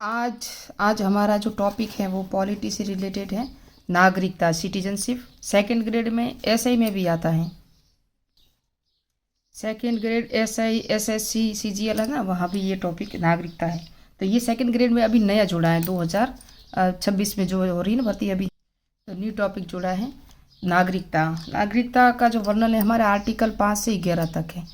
आज आज हमारा जो टॉपिक है वो पॉलिटी से रिलेटेड है। नागरिकता, सिटीजनशिप। सेकंड ग्रेड में एसआई में भी आता है। Second grade SI, SSC, CGL है ना, वहाँ भी ये टॉपिक नागरिकता है। तो ये सेकंड ग्रेड में अभी नया जुड़ा है 2026 में जो हो रही है ना भर्ती अभी, तो न्यू टॉपिक जुड़ा है नागरिकता। नागरिकता का जो वर्णन है हमारे आर्टिकल 5 से 11 तक है।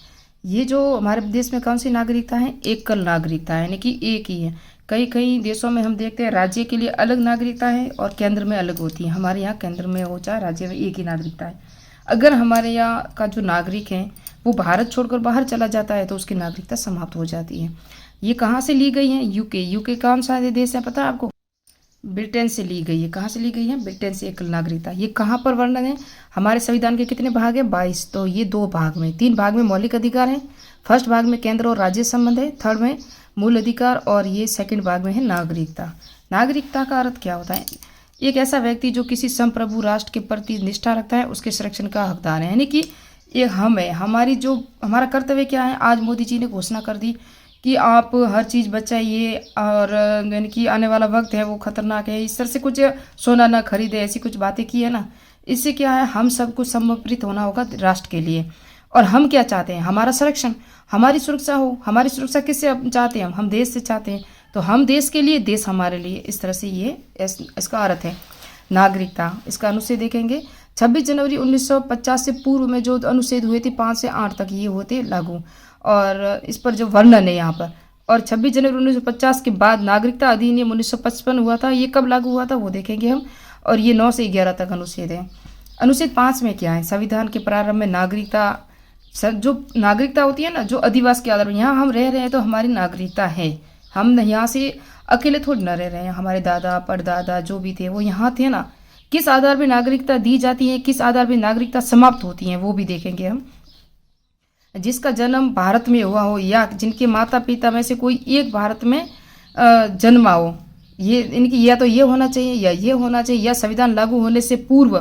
ये जो हमारे देश में कौन सी नागरिकता है? एकल नागरिकता है, यानी कि एक ही है। कई कई देशों में हम देखते हैं राज्य के लिए अलग नागरिकता है और केंद्र में अलग होती है। हमारे यहाँ केंद्र में हो चाहे राज्य में एक ही नागरिकता है। अगर हमारे यहाँ का जो नागरिक है वो भारत छोड़कर बाहर चला जाता है तो उसकी नागरिकता समाप्त हो जाती है। ये कहाँ से ली गई है? यूके। यूके कौन सा देश है पता है आपको? ब्रिटेन से ली गई है। कहाँ से ली गई है? ब्रिटेन से एकल नागरिकता। ये कहाँ पर वर्णन है? हमारे संविधान के कितने भाग हैं? 22। तो ये 2 भाग में, 3 भाग में मौलिक अधिकार है। फर्स्ट भाग में केंद्र और राज्य संबंध है, थर्ड में मूल अधिकार, और ये सेकंड भाग में है नागरिकता। नागरिकता का अर्थ क्या होता है? एक ऐसा व्यक्ति जो किसी संप्रभु राष्ट्र के प्रति निष्ठा रखता है, उसके संरक्षण का हकदार है। यानी कि ये हम है, हमारी जो हमारा कर्तव्य क्या है? आज मोदी जी ने घोषणा कर दी कि आप हर चीज़ बचाइए, और यानी कि आने वाला वक्त है वो खतरनाक है, इस तरह से कुछ सोना ना खरीदे, ऐसी कुछ बातें की है ना। इससे क्या है, हम सबको समर्पित होना होगा राष्ट्र के लिए। और हम क्या चाहते हैं? हमारा संरक्षण, हमारी सुरक्षा हो। हमारी सुरक्षा किससे चाहते हैं? हम देश से चाहते हैं। तो हम देश के लिए, देश हमारे लिए। इस तरह से ये इसका अर्थ है नागरिकता। इसका अनुच्छेद देखेंगे, 26 जनवरी 1950 से पूर्व में जो अनुच्छेद हुए थे 5 से 8 तक, ये होते लागू। और इस पर जो वर्णन है यहाँ पर, और 26 जनवरी 1950 के बाद नागरिकता अधिनियम 1955 हुआ था। ये कब लागू हुआ था वो देखेंगे हम। और ये 9 से 11 तक अनुच्छेद है। अनुच्छेद 5 में क्या है? संविधान के प्रारंभ में नागरिकता, जो नागरिकता होती है ना, जो अधिवास के आधार पर यहाँ हम रह रहे हैं तो हमारी नागरिकता है। हम यहाँ से अकेले थोड़ी ना रह रहे हैं, हमारे दादा परदादा जो भी थे वो यहाँ थे ना। किस आधार पर नागरिकता दी जाती है, किस आधार पर नागरिकता समाप्त होती है, वो भी देखेंगे हम। जिसका जन्म भारत में हुआ हो या जिनके माता पिता में से कोई एक भारत में जन्मा हो, ये इनकी या तो ये होना चाहिए या ये होना चाहिए, या संविधान लागू होने से पूर्व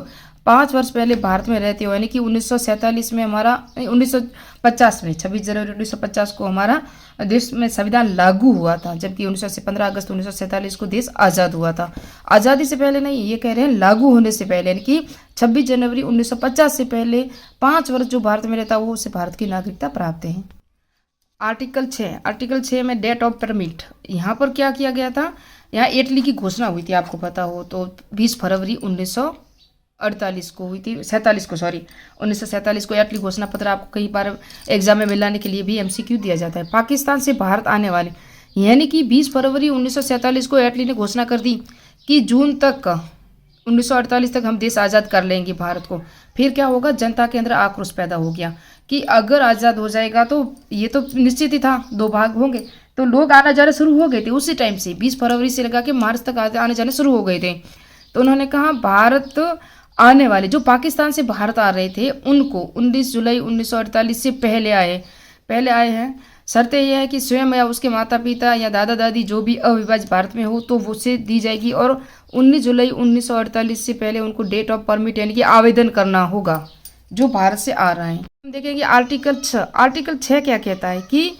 5 वर्ष पहले भारत में रहते हो। यानी कि 1947 में हमारा 1950 में 26 जनवरी 1950 को हमारा देश में संविधान लागू हुआ था, जबकि 15 अगस्त 1947 को देश आज़ाद हुआ था। आज़ादी से पहले नहीं, ये कह रहे हैं लागू होने से पहले, यानी कि 26 जनवरी 1950 से पहले 5 वर्ष जो भारत में रहता है वो उसे भारत की नागरिकता प्राप्त है। आर्टिकल 6 में डेट ऑफ परमिट, यहाँ पर क्या किया गया था? यहाँ एटली की घोषणा हुई थी, आपको पता हो तो 20 फरवरी 1948 को हुई थी, 1947 को एटली घोषणा पत्र आपको कई बार एग्जाम में मिलाने के लिए भी एमसीक्यू दिया जाता है। पाकिस्तान से भारत आने वाले, यानी कि 20 फरवरी 1947 को एटली ने घोषणा कर दी कि जून तक 1948 तक हम देश आज़ाद कर लेंगे भारत को। फिर क्या होगा? जनता के अंदर आक्रोश पैदा हो गया कि अगर आज़ाद हो जाएगा तो ये तो निश्चित ही था 2 भाग होंगे, तो लोग आना जाना शुरू हो गए थे उसी टाइम से। 20 फरवरी से लगा के मार्च तक आने जाने शुरू हो गए थे। तो उन्होंने कहा भारत आने वाले जो पाकिस्तान से भारत आ रहे थे उनको 19 जुलाई 1948 से पहले आए हैं। शर्तें यह है कि स्वयं या उसके माता पिता या दादा दादी जो भी अविभाजित भारत में हो तो वो से दी जाएगी, और 19 जुलाई 1948 से पहले उनको डेट ऑफ परमिट यानी कि आवेदन करना होगा जो भारत से आ रहे हैं। हम देखेंगे आर्टिकल 6 क्या कहता है कि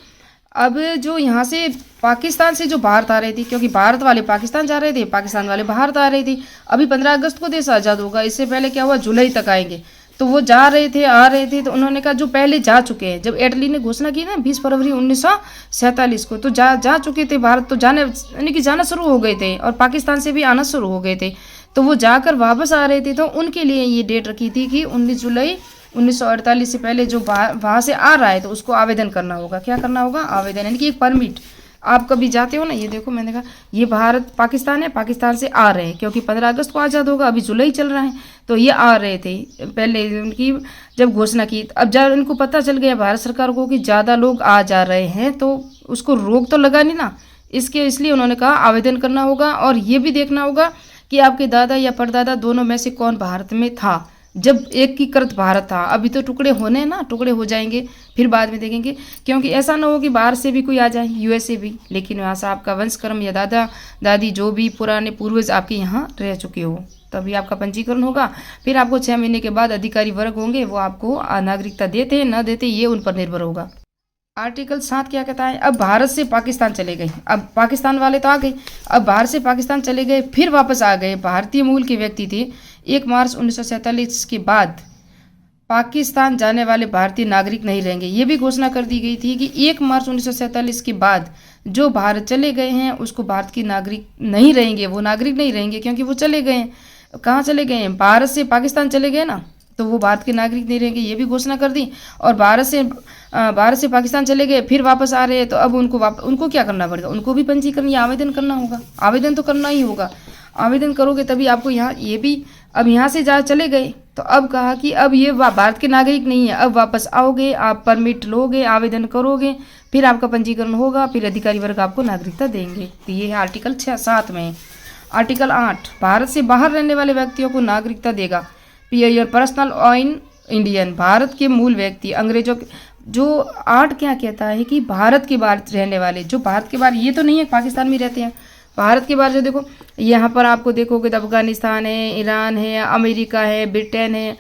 अब जो यहाँ से पाकिस्तान से जो भारत आ रहे थे, क्योंकि भारत वाले पाकिस्तान जा रहे थे, पाकिस्तान वाले भारत आ रहे थे। अभी 15 अगस्त को देश आज़ाद होगा, इससे पहले क्या हुआ? जुलाई तक आएंगे। तो वो जा रहे थे, आ रहे थे, तो उन्होंने कहा जो पहले जा चुके हैं, जब एटली ने घोषणा की ना 20 फरवरी 1947 को, तो जा चुके थे भारत, तो जाने यानी कि जाना शुरू हो गए थे, और पाकिस्तान से भी आना शुरू हो गए थे। तो वो जाकर वापस आ रहे थे, तो उनके लिए ये डेट रखी थी कि 19 जुलाई 1948 से पहले जो वहाँ से आ रहा है तो उसको आवेदन करना होगा। क्या करना होगा? आवेदन, यानी कि एक परमिट। आप कभी जाते हो ना, ये देखो मैंने कहा ये भारत पाकिस्तान है, पाकिस्तान से आ रहे हैं, क्योंकि 15 अगस्त को आज़ाद होगा, अभी जुलाई चल रहा है, तो ये आ रहे थे पहले उनकी जब घोषणा की। अब जब इनको पता चल गया भारत सरकार को कि ज़्यादा लोग आ जा रहे हैं तो उसको रोक तो लगा नहीं ना, इसलिए उन्होंने कहा आवेदन करना होगा। और ये भी देखना होगा कि आपके दादा या परदादा दोनों में से कौन भारत में था जब एकीकृत भारत था। अभी तो टुकड़े होने ना, टुकड़े हो जाएंगे, फिर बाद में देखेंगे, क्योंकि ऐसा ना हो कि बाहर से भी कोई आ जाए, यूएसए भी, लेकिन वहाँ से आपका वंशक्रम या दादा दादी जो भी पुराने पूर्वज आपके यहाँ रह चुके हो तभी आपका पंजीकरण होगा। फिर आपको 6 महीने के बाद अधिकारी वर्ग होंगे, वो आपको नागरिकता देते हैं ना देते ये उन पर निर्भर होगा। आर्टिकल 7 क्या कहता है, अब भारत से पाकिस्तान चले गए, अब पाकिस्तान वाले तो आ गए, अब भारत से पाकिस्तान चले गए, फिर वापस आ गए, भारतीय मूल के व्यक्ति थे। 1 मार्च 1947 के बाद पाकिस्तान जाने वाले भारतीय नागरिक नहीं रहेंगे। ये भी घोषणा कर दी गई थी कि 1 मार्च 1947 के बाद जो भारत चले गए हैं उसको भारत की नागरिक नहीं रहेंगे, वो नागरिक नहीं रहेंगे, क्योंकि वो चले गए हैं। कहाँ चले गए हैं, भारत से पाकिस्तान चले गए ना, तो वो भारत के नागरिक नहीं रहेंगे, ये भी घोषणा कर दी। और भारत से पाकिस्तान चले गए, फिर वापस आ रहे हैं, तो अब उनको क्या करना पड़ेगा, उनको भी पंजीकरण या आवेदन करना होगा। आवेदन तो करना ही होगा, आवेदन करोगे तभी आपको यहाँ, ये भी अब यहाँ से जा चले गए तो अब कहा कि अब ये भारत के नागरिक नहीं है, अब वापस आओगे, आप परमिट लोगे, आवेदन करोगे, फिर आपका पंजीकरण होगा, फिर अधिकारी वर्ग आपको नागरिकता देंगे। तो ये है आर्टिकल 7 में। आर्टिकल 8, भारत से बाहर रहने वाले व्यक्तियों को नागरिकता देगा। Your personal in Indian, Bharat के मूल व्यक्ति अंग्रेजों जो 8 क्या कहता है कि भारत के बाहर रहने वाले, जो भारत के बाहर, ये तो नहीं है पाकिस्तान में रहते हैं, भारत के बाहर जो देखो यहाँ पर आपको देखोगे तो अफगानिस्तान है, ईरान है, अमेरिका है, ब्रिटेन है,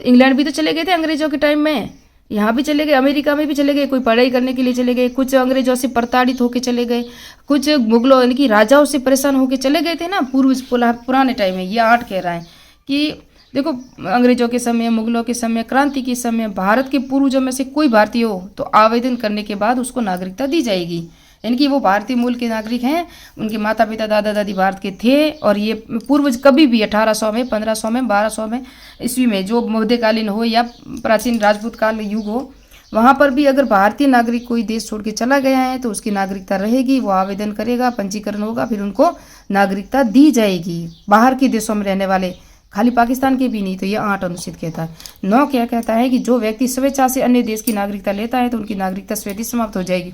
इंग्लैंड भी तो चले गए थे अंग्रेजों के टाइम में, यहाँ भी चले गए, अमेरिका में भी चले गए, कोई पढ़ाई करने के लिए चले गए, कुछ अंग्रेजों से प्रताड़ित होकर चले गए, कुछ मुगलों यानी कि राजाओं से परेशान होकर चले गए थे ना पुराने टाइम में। ये 8 कह रहा है कि देखो अंग्रेजों के समय, मुगलों के समय, क्रांति के समय भारत के पूर्वजों में से कोई भारतीय हो तो आवेदन करने के बाद उसको नागरिकता दी जाएगी, यानी कि वो भारतीय मूल के नागरिक हैं, उनके माता पिता दादा दादी भारत के थे, और ये पूर्वज कभी भी 1800 में, 1500 में, 1200 में ईस्वी में, जो मध्यकालीन हो या प्राचीन राजपूत काल युग हो, वहाँ पर भी अगर भारतीय नागरिक कोई देश छोड़ के चला गया है तो उसकी नागरिकता रहेगी, वो आवेदन करेगा, पंजीकरण होगा, फिर उनको नागरिकता दी जाएगी। बाहर के देशों में रहने वाले, खाली पाकिस्तान के भी नहीं। तो ये 8 अनुच्छेद कहता है। 9 क्या कहता है कि जो व्यक्ति स्वेच्छा से अन्य देश की नागरिकता लेता है तो उनकी नागरिकता स्वतः ही समाप्त हो जाएगी।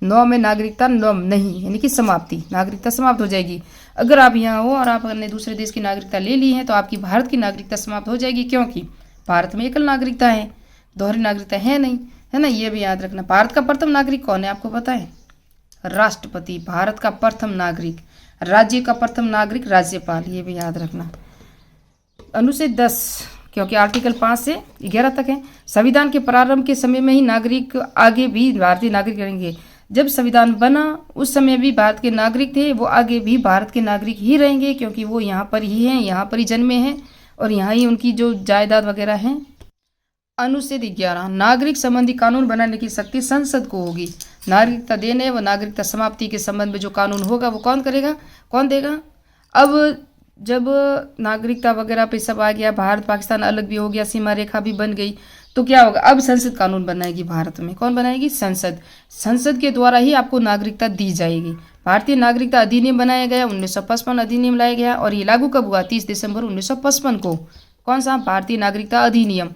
9 में नागरिकता नहीं, यानी कि समाप्ति, नागरिकता समाप्त हो जाएगी। अगर आप यहाँ हो और आप अन्य दूसरे देश की नागरिकता ले ली है तो आपकी भारत की नागरिकता समाप्त हो जाएगी, क्योंकि भारत में एकल नागरिकता है, दोहरी नागरिकता है नहीं, है ना। ये भी याद रखना। भारत का प्रथम नागरिक कौन है आपको पता है? राष्ट्रपति, भारत का प्रथम नागरिक। राज्य का प्रथम नागरिक राज्यपाल, ये भी याद रखना। अनुच्छेद 10, क्योंकि आर्टिकल 5 से 11 तक है। संविधान के प्रारंभ के समय में ही नागरिक आगे भी भारतीय नागरिक रहेंगे। जब संविधान बना उस समय भी भारत के नागरिक थे, वो आगे भी भारत के नागरिक ही रहेंगे, क्योंकि वो यहाँ पर ही हैं, यहाँ पर ही जन्मे हैं और यहाँ ही उनकी जो जायदाद वगैरह है। अनुच्छेद 11, नागरिक संबंधी कानून बनाने की शक्ति संसद को होगी। नागरिकता देने व नागरिकता समाप्ति के संबंध में जो कानून होगा वो कौन करेगा, कौन देगा? अब जब नागरिकता वगैरह पे सब आ गया, भारत पाकिस्तान अलग भी हो गया, सीमा रेखा भी बन गई, तो क्या होगा? अब संसद कानून बनाएगी भारत में। कौन बनाएगी? संसद। संसद के द्वारा ही आपको नागरिकता दी जाएगी। भारतीय नागरिकता अधिनियम बनाया गया, 1955 अधिनियम लाया गया, और ये लागू कब हुआ? 30 दिसंबर 1955 को। कौन सा? भारतीय नागरिकता अधिनियम।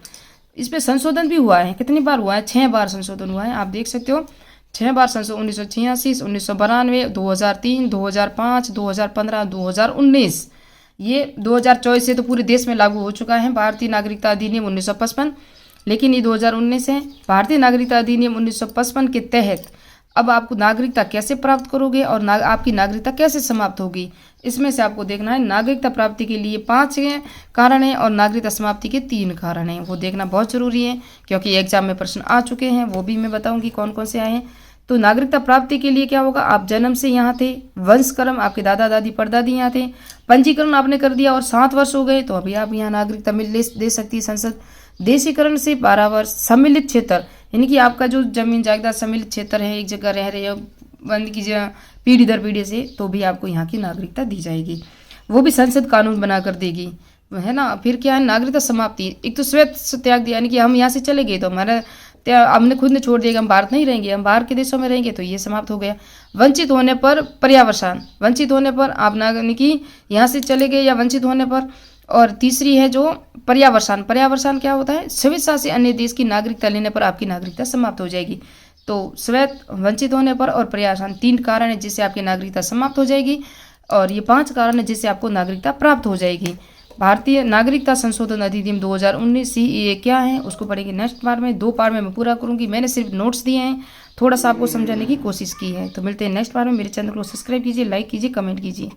इस पर संशोधन भी हुआ है। कितनी बार हुआ है? 6 बार संशोधन हुआ है, आप देख सकते हो। 6 बार संशोधन, 1986, 1992, 2003, 2005, 2015, 2019। ये 2024 से तो पूरे देश में लागू हो चुका है भारतीय नागरिकता अधिनियम 1955, लेकिन ये 2019 है। भारतीय नागरिकता अधिनियम 1955 के तहत अब आपको नागरिकता कैसे प्राप्त करोगे और आपकी नागरिकता कैसे समाप्त होगी, इसमें से आपको देखना है। नागरिकता प्राप्ति के लिए 5 कारण हैं और नागरिकता समाप्ति के 3 कारण हैं। वो देखना बहुत जरूरी है, क्योंकि एग्जाम में प्रश्न आ चुके हैं, वो भी मैं बताऊंगी कौन कौन से आए हैं। तो नागरिकता प्राप्ति के लिए क्या होगा? आप जन्म से यहाँ थे, वंशक्रम आपके दादा दादी परदादी यहाँ थे, पंजीकरण आपने कर दिया और 7 वर्ष हो गए तो अभी आप यहाँ नागरिकता दे सकती है संसद। देशीकरण से 12 वर्ष। सम्मिलित क्षेत्र, यानी कि आपका जो जमीन जायदाद सम्मिलित क्षेत्र है, एक जगह रह रहे हो बंद कीजिए पीढ़ी दर पीढ़ी से, तो भी आपको यहाँ की नागरिकता दी जाएगी। वो भी संसद कानून बना कर देगी, है ना। फिर क्या है? नागरिकता समाप्ति। एक तो स्वैत त्याग दिया, यानी कि हम यहाँ से चले गए तो हमारा हमने खुद ने छोड़ दिया, हम भारत नहीं रहेंगे, हम बाहर के देशों में रहेंगे, तो ये समाप्त हो गया। वंचित होने पर पर्यावसान। वंचित होने पर आप यानी कि यहाँ से चले गए या वंचित होने पर। और तीसरी है जो पर्यावसान। पर्यावसान क्या होता है? स्वेच्छा से अन्य देश की नागरिकता लेने पर आपकी नागरिकता समाप्त हो जाएगी। तो स्वैत, वंचित होने पर और पर्यावसान 3 कारण है जिससे आपकी नागरिकता समाप्त हो जाएगी, और ये 5 कारण है जिससे आपको नागरिकता प्राप्त हो जाएगी। भारतीय नागरिकता संशोधन अधिनियम 2019 CAA क्या है उसको पढ़ेंगे नेक्स्ट बार में। 2 पार्ट में मैं पूरा करूंगी, मैंने सिर्फ नोट्स दिए हैं, थोड़ा सा आपको समझाने की कोशिश की है। तो मिलते हैं नेक्स्ट बार में। मेरे चैनल को सब्सक्राइब कीजिए, लाइक कीजिए, कमेंट कीजिए।